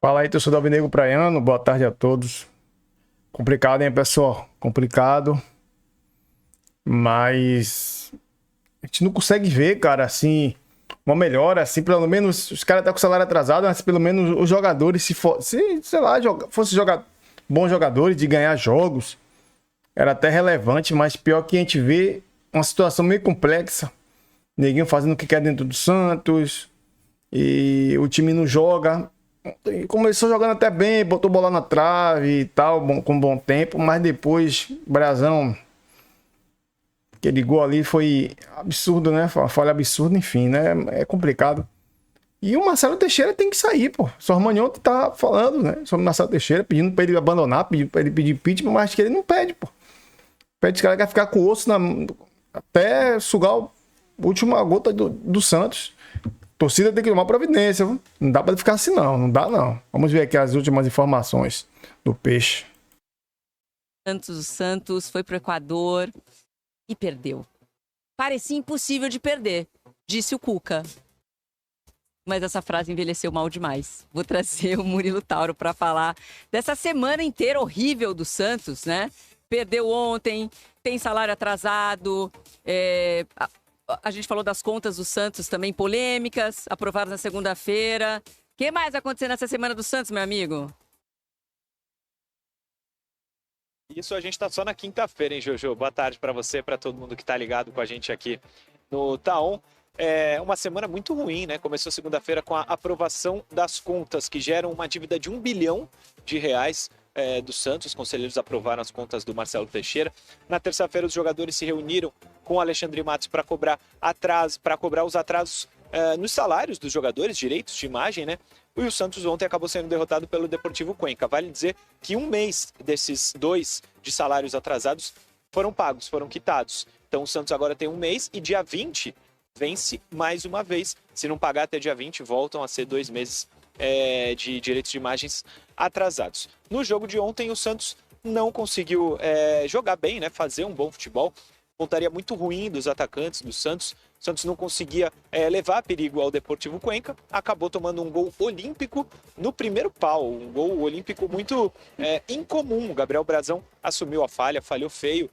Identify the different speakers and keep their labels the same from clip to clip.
Speaker 1: Fala aí, torcedor alvinegro praiano, boa tarde a todos. Complicado, hein, pessoal? Complicado, mas a gente não consegue ver, cara, assim, uma melhora, assim, pelo menos os caras estão com salário atrasado, mas pelo menos os jogadores, se sei lá, fosse jogar bons jogadores de ganhar jogos, era até relevante, mas pior que a gente vê uma situação meio complexa. Neguinho fazendo o que quer dentro do Santos e o time não joga. E começou jogando até bem, botou bola na trave e tal, com bom tempo, mas depois, Brasão, aquele gol ali foi absurdo, né? Foi uma falha absurda, enfim, né? É complicado. E o Marcelo Teixeira tem que sair, pô. Só ontem tá falando, né? Sobre o Marcelo Teixeira, pedindo pra ele abandonar, pedindo pra ele pedir impeachment, mas acho que ele não pede, pô. Pede que o cara quer ficar com o osso até sugar a última gota do Santos. Torcida tem que tomar providência, viu? Não dá pra ficar assim, não. Não dá, não. Vamos ver aqui as últimas informações do Peixe.
Speaker 2: O Santos foi pro Equador e perdeu. Parecia impossível de perder, disse o Cuca. Mas essa frase envelheceu mal demais. Vou trazer o Murilo Tauro para falar dessa semana inteira horrível do Santos, né? Perdeu ontem, tem salário atrasado, a gente falou das contas do Santos também polêmicas, aprovadas na segunda-feira. O que mais vai acontecer nessa semana do Santos, meu amigo?
Speaker 3: Isso a gente tá só na quinta-feira, hein, Jojo? Boa tarde para você, para todo mundo que tá ligado com a gente aqui no Taon. É uma semana muito ruim, né? Começou segunda-feira com a aprovação das contas, que geram uma dívida de R$ 1 bilhão do Santos. Os conselheiros aprovaram as contas do Marcelo Teixeira. Na terça-feira, os jogadores se reuniram com o Alexandre Matos para cobrar os atrasos nos salários dos jogadores, direitos de imagem, né? E o Santos ontem acabou sendo derrotado pelo Deportivo Cuenca. Vale dizer que um mês desses 2 de salários atrasados foram pagos, foram quitados. Então o Santos agora tem um mês e dia 20 vence mais uma vez. Se não pagar até dia 20, voltam a ser 2 meses de direitos de imagens atrasados. No jogo de ontem, o Santos não conseguiu jogar bem, né? Fazer um bom futebol. Pontaria muito ruim dos atacantes do Santos. O Santos não conseguia levar perigo ao Deportivo Cuenca. Acabou tomando um gol olímpico no primeiro pau. Um gol olímpico muito incomum. O Gabriel Brazão assumiu a falha, falhou feio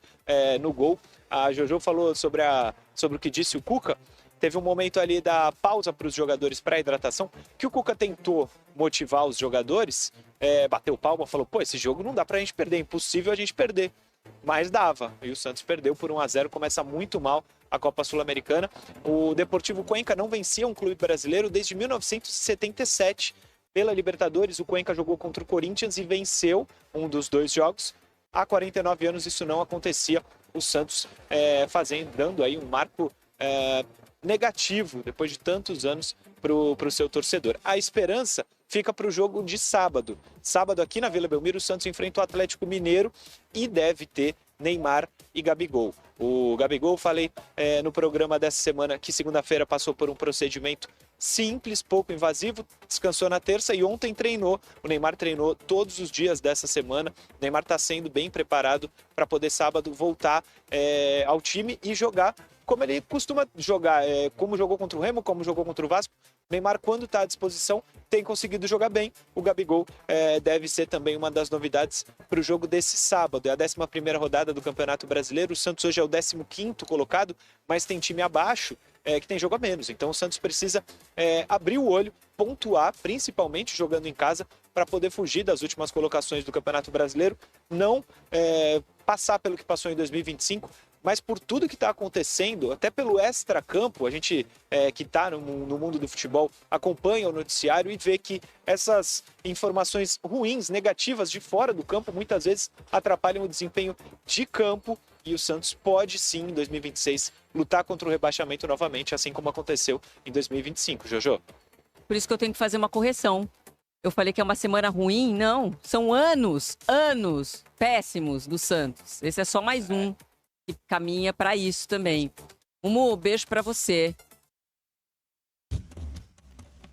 Speaker 3: no gol. A Jojo falou sobre o que disse o Cuca. Teve um momento ali da pausa para os jogadores para hidratação, que o Cuca tentou motivar os jogadores, bateu palma, falou, pô, esse jogo não dá para a gente perder, é impossível a gente perder. Mas dava, e o Santos perdeu por 1-0, começa muito mal a Copa Sul-Americana. O Deportivo Cuenca não vencia um clube brasileiro desde 1977. Pela Libertadores, o Cuenca jogou contra o Corinthians e venceu um dos 2 jogos. Há 49 anos isso não acontecia. O Santos dando aí um marco negativo, depois de tantos anos, para o seu torcedor. A esperança fica para o jogo de sábado. Sábado, aqui na Vila Belmiro, o Santos enfrenta o Atlético Mineiro e deve ter Neymar e Gabigol. O Gabigol, falei no programa dessa semana que segunda-feira passou por um procedimento simples, pouco invasivo, descansou na terça e ontem treinou. O Neymar treinou todos os dias dessa semana. O Neymar está sendo bem preparado para poder sábado voltar ao time e jogar como ele costuma jogar, como jogou contra o Remo, como jogou contra o Vasco. Neymar, quando está à disposição, tem conseguido jogar bem. O Gabigol deve ser também uma das novidades para o jogo desse sábado. É a 11ª rodada do Campeonato Brasileiro. O Santos hoje é o 15º colocado, mas tem time abaixo que tem jogo a menos. Então o Santos precisa abrir o olho, pontuar, principalmente jogando em casa, para poder fugir das últimas colocações do Campeonato Brasileiro, não passar pelo que passou em 2025, mas por tudo que está acontecendo, até pelo extracampo, a gente que está no mundo do futebol acompanha o noticiário e vê que essas informações ruins, negativas de fora do campo, muitas vezes atrapalham o desempenho de campo, e o Santos pode sim, em 2026, lutar contra o rebaixamento novamente, assim como aconteceu em 2025, Jojo.
Speaker 2: Por isso que eu tenho que fazer uma correção. Eu falei que é uma semana ruim? Não, são anos péssimos do Santos. Esse é só mais um que caminha para isso também. Mumu, beijo para você.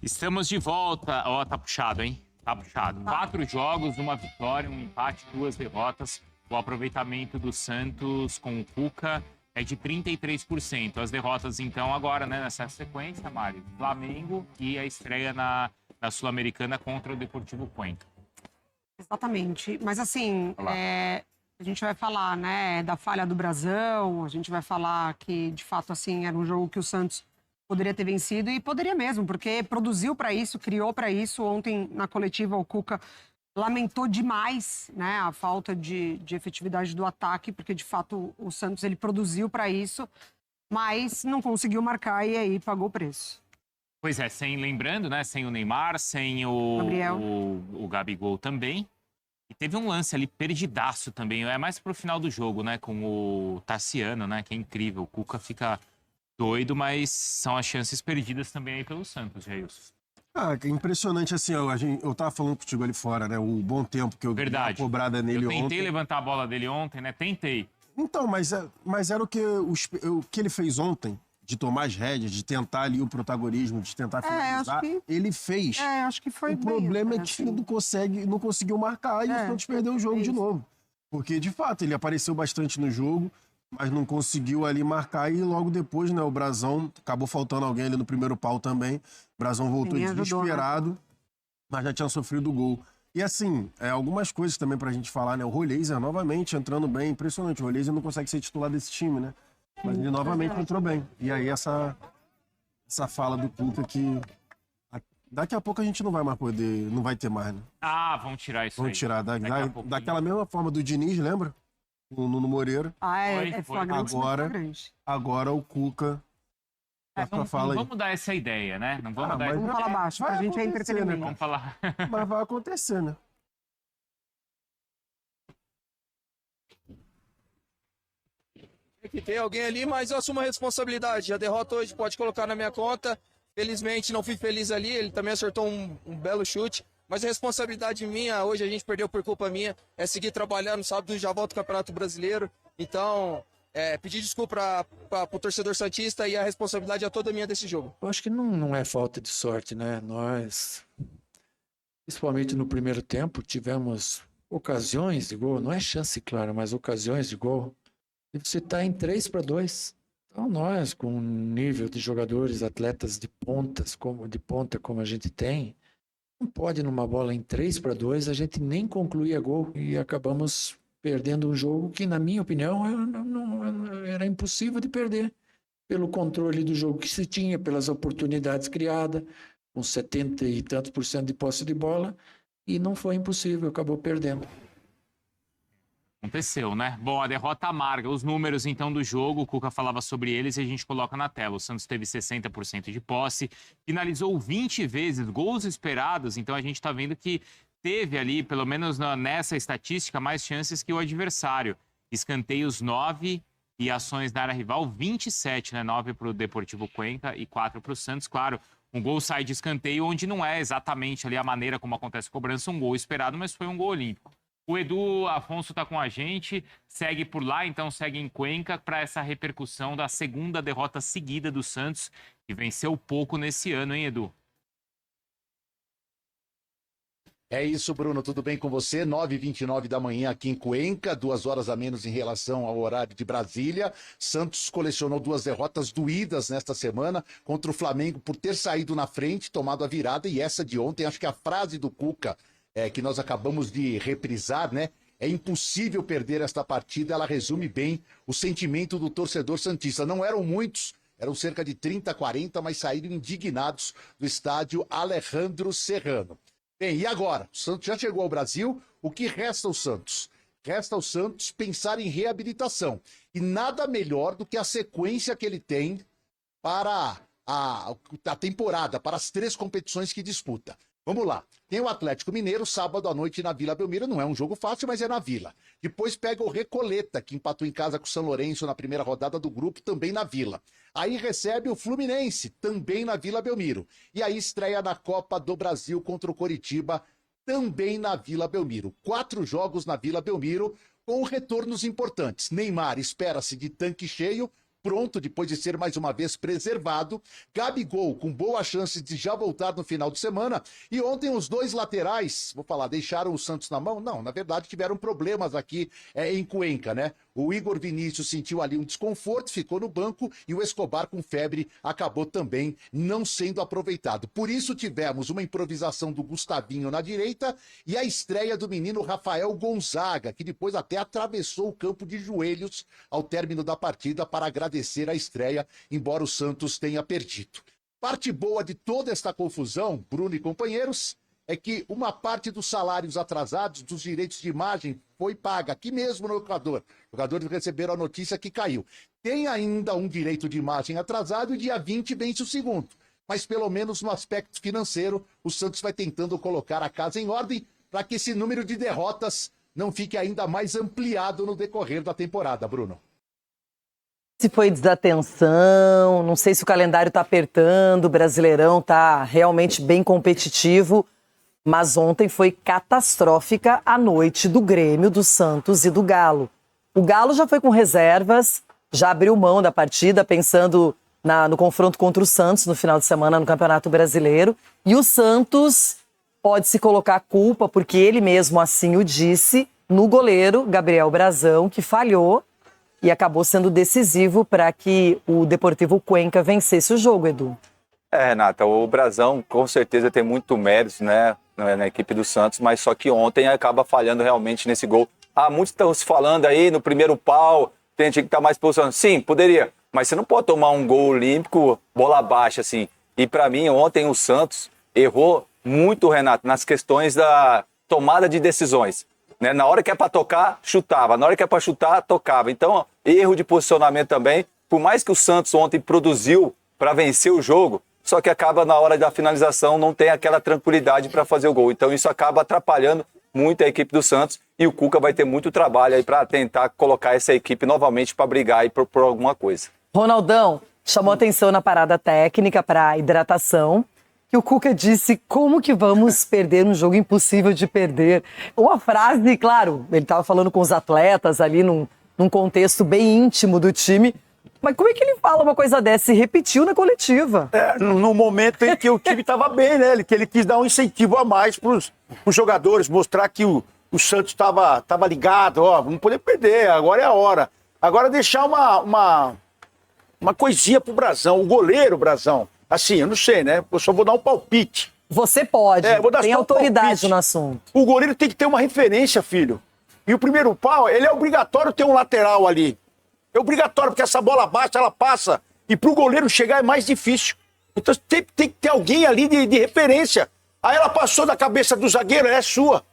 Speaker 4: Estamos de volta. Ó, tá puxado, hein? Tá puxado. 4 jogos, 1 vitória, 1 empate, 2 derrotas. O aproveitamento do Santos com o Cuca é de 33%. As derrotas, então, agora, né, nessa sequência, Mário, Flamengo e a estreia na na Sul-Americana contra o Deportivo Cuenca.
Speaker 5: Exatamente. Mas assim, a gente vai falar, né, da falha do Brasão, a gente vai falar que, de fato, assim, era um jogo que o Santos poderia ter vencido e poderia mesmo, porque produziu para isso, criou para isso. Ontem, na coletiva, o Cuca lamentou demais, né, a falta de efetividade do ataque, porque, de fato, o Santos ele produziu para isso, mas não conseguiu marcar e aí pagou o preço.
Speaker 4: Pois é, lembrando, né, sem o Neymar, sem o Gabigol também. E teve um lance ali perdidaço também, é mais pro final do jogo, né, com o Tassiano, né, que é incrível. O Cuca fica doido, mas são as chances perdidas também aí pelo Santos, Jailson.
Speaker 6: Que impressionante, assim, eu tava falando contigo ali fora, né, o bom tempo que eu dei uma cobrada nele ontem.
Speaker 4: Eu tentei levantar a bola dele ontem, né, tentei.
Speaker 6: Então, mas era o que ele fez ontem, de tomar as rédeas, de tentar ali o protagonismo, de tentar finalizar, ele fez.
Speaker 5: Acho que foi
Speaker 6: o problema é que ele não conseguiu marcar e o Santos perdeu o jogo de novo. Porque, de fato, ele apareceu bastante no jogo, mas não conseguiu ali marcar e logo depois, né, o Brasão, acabou faltando alguém ali no primeiro pau também, o Brasão voltou desesperado, mas já tinha sofrido o gol. E assim, algumas coisas também pra gente falar, né, o Rollheiser novamente entrando bem, impressionante, o Rollheiser não consegue ser titular desse time, né? Mas ele novamente entrou bem. E aí essa fala do Cuca que daqui a pouco a gente não vai mais poder, não vai ter mais, né?
Speaker 4: Vão tirar isso
Speaker 6: Vão tirar. Daquela mesma forma do Diniz, lembra? O Nuno Moreira.
Speaker 5: É flagrante.
Speaker 6: Agora o Cuca.
Speaker 4: Não vamos dar essa ideia, né? Não vamos dar essa ideia.
Speaker 5: Vamos falar baixo, pra gente é entretenimento.
Speaker 6: Né?
Speaker 4: Vamos falar.
Speaker 6: Mas vai acontecer, né?
Speaker 7: Que tem alguém ali, mas eu assumo a responsabilidade. A derrota hoje pode colocar na minha conta. Felizmente não fui feliz ali, ele também acertou um belo chute. Mas a responsabilidade minha, hoje a gente perdeu por culpa minha, é seguir trabalhando, sábado já volta o Campeonato Brasileiro. Então, pedir desculpa para o torcedor santista e a responsabilidade é toda minha desse jogo.
Speaker 8: Eu acho que não é falta de sorte, né? Nós, principalmente no primeiro tempo, tivemos ocasiões de gol, não é chance clara, mas ocasiões de gol. E você está em 3-2. Então nós, com um nível de jogadores, atletas de ponta como a gente tem, não pode numa bola em 3-2 a gente nem concluir a gol e acabamos perdendo um jogo que, na minha opinião, era impossível de perder. Pelo controle do jogo que se tinha, pelas oportunidades criadas, com 70 e tantos % de posse de bola, e não foi impossível, acabou perdendo.
Speaker 4: Aconteceu, né? Bom, a derrota amarga. Os números, então, do jogo, o Cuca falava sobre eles e a gente coloca na tela. O Santos teve 60% de posse, finalizou 20 vezes, gols esperados. Então, a gente tá vendo que teve ali, pelo menos nessa estatística, mais chances que o adversário. Escanteios 9 e ações na área rival 27, né? 9 para o Deportivo Cuenca e 4 para o Santos. Claro, um gol sai de escanteio, onde não é exatamente ali a maneira como acontece a cobrança, um gol esperado, mas foi um gol olímpico. O Edu Afonso está com a gente, segue por lá, então segue em Cuenca para essa repercussão da segunda derrota seguida do Santos, que venceu pouco nesse ano, hein, Edu?
Speaker 9: É isso, Bruno, tudo bem com você? 9h29 da manhã aqui em Cuenca, 2 horas a menos em relação ao horário de Brasília. Santos colecionou 2 derrotas doídas nesta semana contra o Flamengo por ter saído na frente, tomado a virada, e essa de ontem, acho que a frase do Cuca, que nós acabamos de reprisar, né? É impossível perder esta partida, ela resume bem o sentimento do torcedor santista. Não eram muitos, eram cerca de 30, 40, mas saíram indignados do estádio Alejandro Serrano. Bem, e agora? O Santos já chegou ao Brasil, o que resta ao Santos? Resta ao Santos pensar em reabilitação. E nada melhor do que a sequência que ele tem para a temporada, para as 3 competições que disputa. Vamos lá. Tem o Atlético Mineiro, sábado à noite na Vila Belmiro. Não é um jogo fácil, mas é na Vila. Depois pega o Recoleta, que empatou em casa com o São Lourenço na primeira rodada do grupo, também na Vila. Aí recebe o Fluminense, também na Vila Belmiro. E aí estreia na Copa do Brasil contra o Coritiba, também na Vila Belmiro. 4 jogos na Vila Belmiro, com retornos importantes. Neymar espera-se de tanque cheio, pronto depois de ser mais uma vez preservado. Gabigol com boas chances de já voltar no final de semana. E ontem os 2 laterais, deixaram o Santos na mão? Não, na verdade tiveram problemas aqui em Cuenca, né? O Igor Vinícius sentiu ali um desconforto, ficou no banco e o Escobar com febre acabou também não sendo aproveitado. Por isso tivemos uma improvisação do Gustavinho na direita e a estreia do menino Rafael Gonzaga, que depois até atravessou o campo de joelhos ao término da partida para agradecer a estreia, embora o Santos tenha perdido. Parte boa de toda esta confusão, Bruno e companheiros, é que uma parte dos salários atrasados, dos direitos de imagem, foi paga aqui mesmo no Equador. Os jogadores receberam a notícia que caiu. Tem ainda um direito de imagem atrasado e dia 20 vence o segundo. Mas pelo menos no aspecto financeiro, o Santos vai tentando colocar a casa em ordem para que esse número de derrotas não fique ainda mais ampliado no decorrer da temporada, Bruno.
Speaker 10: Se foi desatenção, não sei se o calendário está apertando, o Brasileirão está realmente bem competitivo. Mas ontem foi catastrófica a noite do Grêmio, do Santos e do Galo. O Galo já foi com reservas, já abriu mão da partida, pensando no confronto contra o Santos no final de semana no Campeonato Brasileiro. E o Santos pode se colocar a culpa, porque ele mesmo assim o disse, no goleiro Gabriel Brazão, que falhou e acabou sendo decisivo para que o Deportivo Cuenca vencesse o jogo, Edu.
Speaker 11: Renata, o Brazão com certeza tem muito mérito, né, na equipe do Santos, mas só que ontem acaba falhando realmente nesse gol. Muitos estão se falando aí no primeiro pau, tem gente que tá mais posicionado. Sim, poderia, mas você não pode tomar um gol olímpico bola baixa, assim. E para mim, ontem o Santos errou muito, Renato, nas questões da tomada de decisões. Né? Na hora que é para tocar, chutava. Na hora que é para chutar, tocava. Então, erro de posicionamento também. Por mais que o Santos ontem produziu para vencer o jogo, só que acaba na hora da finalização, não tem aquela tranquilidade para fazer o gol. Então isso acaba atrapalhando muito a equipe do Santos e o Cuca vai ter muito trabalho aí para tentar colocar essa equipe novamente para brigar e por alguma coisa.
Speaker 10: Ronaldão chamou atenção na parada técnica para hidratação, que o Cuca disse: como que vamos perder um jogo impossível de perder? Uma frase, claro, ele estava falando com os atletas ali num contexto bem íntimo do time. Mas como é que ele fala uma coisa dessa e repetiu na coletiva?
Speaker 12: No momento em que o time estava bem, né? Que ele quis dar um incentivo a mais para os jogadores, mostrar que o Santos estava ligado, ó, não poder perder, agora é a hora. Agora deixar uma coisinha pro Brazão, o goleiro Brazão. Assim, eu não sei, né? Eu só vou dar um palpite.
Speaker 10: Você pode, tem autoridade no assunto.
Speaker 12: O goleiro tem que ter uma referência, filho. E o primeiro pau, ele é obrigatório ter um lateral ali. É obrigatório, porque essa bola baixa, ela passa. E pro goleiro chegar é mais difícil. Então tem que ter alguém ali de referência. Aí ela passou da cabeça do zagueiro, é sua.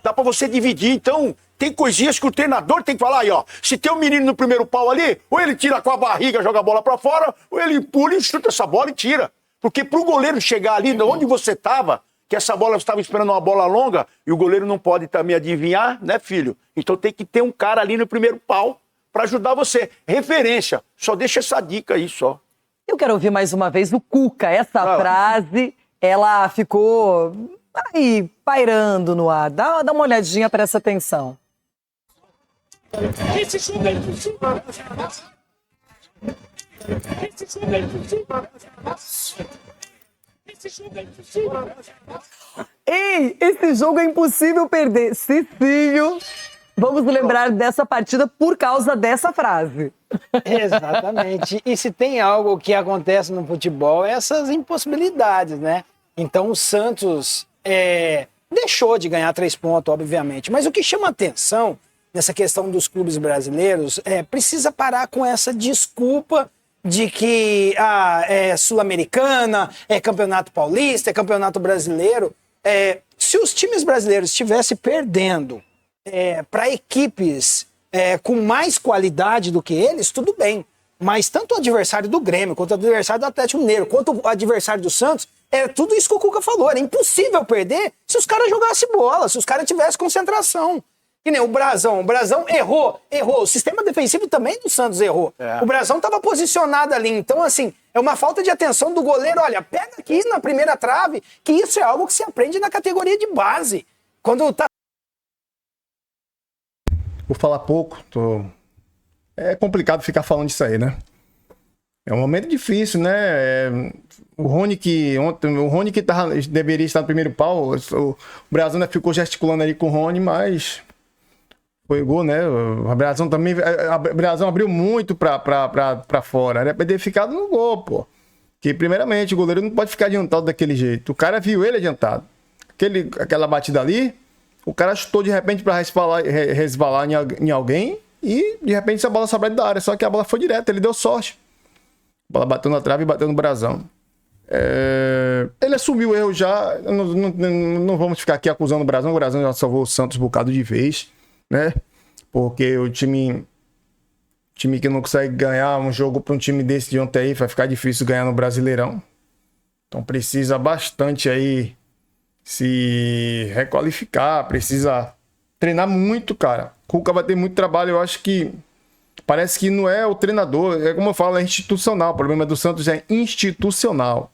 Speaker 12: Dá pra você dividir. Então, tem coisinhas que o treinador tem que falar aí, ó. Se tem um menino no primeiro pau ali, ou ele tira com a barriga, joga a bola pra fora, ou ele pula e chuta essa bola e tira. Porque pro goleiro chegar ali, de onde você tava, que essa bola estava esperando uma bola longa, e o goleiro não pode também adivinhar, né, filho? Então tem que ter um cara ali no primeiro pau para ajudar você. Referência. Só deixa essa dica aí, só.
Speaker 10: Eu quero ouvir mais uma vez o Cuca. Essa frase, ela ficou aí, pairando no ar. Dá uma olhadinha, presta atenção. Ei, esse jogo é impossível perder. Cicinho, vamos lembrar dessa partida por causa dessa frase.
Speaker 13: Exatamente. E se tem algo que acontece no futebol, é essas impossibilidades, né? Então o Santos deixou de ganhar 3 pontos, obviamente. Mas o que chama atenção nessa questão dos clubes brasileiros precisa parar com essa desculpa de que é Sul-Americana, é Campeonato Paulista, é Campeonato Brasileiro. Se os times brasileiros estivessem perdendo para equipes com mais qualidade do que eles, tudo bem. Mas tanto o adversário do Grêmio, quanto o adversário do Atlético Mineiro, quanto o adversário do Santos, tudo isso que o Cuca falou. Era impossível perder se os caras jogassem bola, se os caras tivessem concentração. Que nem o Brazão. O Brazão errou. O sistema defensivo também do Santos errou. O Brazão estava posicionado ali. Então, assim, é uma falta de atenção do goleiro. Olha, pega aqui na primeira trave, que isso é algo que se aprende na categoria de base. Quando tá...
Speaker 1: Vou falar pouco. É complicado ficar falando disso aí, né? É um momento difícil, né? O Rony que deveria estar no primeiro pau. O Brazão ficou gesticulando ali com o Rony, mas Foi gol, né? O Brasão também. O Brasão abriu muito pra fora. Era pra ter ficado no gol, pô. Que, primeiramente, o goleiro não pode ficar adiantado daquele jeito. O cara viu ele adiantado. Aquela batida ali, o cara chutou de repente pra resvalar em alguém e, de repente, essa bola sobrou da área. Só que a bola foi direta, ele deu sorte. A bola bateu na trave e bateu no Brasão. Ele assumiu o erro já. Não vamos ficar aqui acusando o Brasão já salvou o Santos um bocado de vez, né? Porque o time que não consegue ganhar um jogo para um time desse de ontem aí, vai ficar difícil ganhar no Brasileirão. Então precisa bastante aí se requalificar, precisa treinar muito, cara. Cuca vai ter muito trabalho, eu acho que parece que não é o treinador, é como eu falo, é institucional. O problema do Santos é institucional.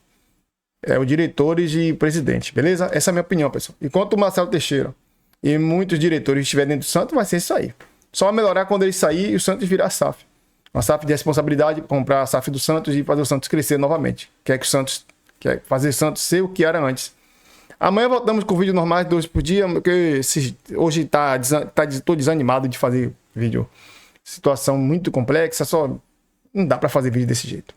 Speaker 1: É os diretores e presidente, beleza? Essa é a minha opinião, pessoal. Enquanto o Marcelo Teixeira e muitos diretores estiverem dentro do Santos, vai ser isso aí. Só vai melhorar quando ele sair e o Santos virar a SAF. Uma SAF de responsabilidade, comprar a SAF do Santos e fazer o Santos crescer novamente. Quer fazer o Santos ser o que era antes. Amanhã voltamos com vídeos normais, 2 por dia, porque hoje tô desanimado de fazer vídeo. Situação muito complexa, só não dá pra fazer vídeo desse jeito.